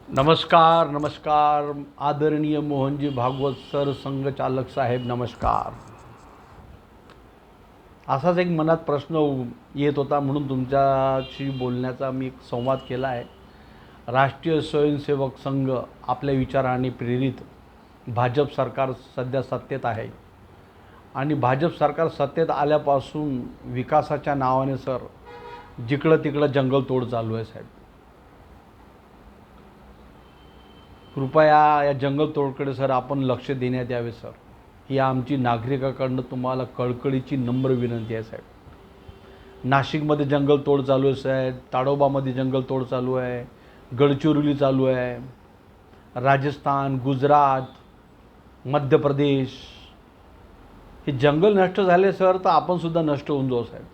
नमस्कार नमस्कार. आदरणीय मोहनजी भागवत सर, संघचालक साहेब, नमस्कार. असाच एक मनात प्रश्न येत होता म्हणून तुमच्याशी बोलण्याचा मी एक संवाद केला आहे. राष्ट्रीय स्वयंसेवक संघ आपल्या विचाराने प्रेरित भाजप सरकार सध्या सत्तेत आहे आणि भाजप सरकार सत्तेत आल्यापासून विकासाच्या नावाने सर जिकडं तिकडं जंगलतोड चालू आहे साहेब. कृपया या जंगलतोडकडे सर आपण लक्ष देण्यात यावे सर. ही आमची नागरिकाकडनं तुम्हाला कळकळीची नम्र विनंती आहे साहेब. नाशिकमध्ये जंगलतोड चालू आहे साहेब, ताडोबामध्ये जंगलतोड चालू आहे, गडचिरोली चालू आहे, राजस्थान, गुजरात, मध्य प्रदेश. हे जंगल नष्ट झाले सर तर आपणसुद्धा नष्ट होऊन जाऊ साहेब.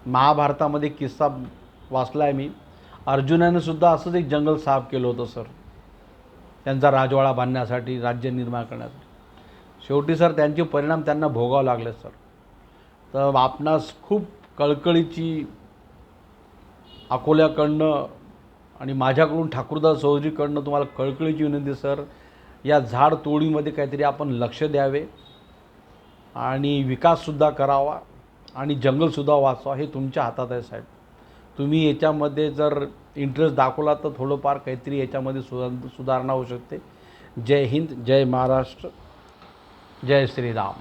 महाभारतामध्ये किस्सा वाचला आहे मी. अर्जुनाने सुद्धा असंच एक जंगल साफ केलं होतं सर, त्यांचा राजवाडा बांधण्यासाठी, राज्य निर्माण करण्यासाठी. शेवटी सर त्यांचे परिणाम त्यांना भोगावे लागले सर. तर आपणास खूप कळकळीची अकोल्याकडनं आणि माझ्याकडून ठाकूरदास चौधरीकडनं तुम्हाला कळकळीची विनंती सर. या झाड तोडीमध्ये काहीतरी आपण लक्ष द्यावे आणि विकाससुद्धा करावा आणि जंगलसुद्धा वाचवा. हे तुमच्या हातात आहे साहेब. तुम्ही याच्यामध्ये जर इंटरेस्ट दाखवला तर थोडंफार काहीतरी याच्यामध्ये सुधारणा होऊ शकते. जय हिंद, जय महाराष्ट्र, जय श्रीराम.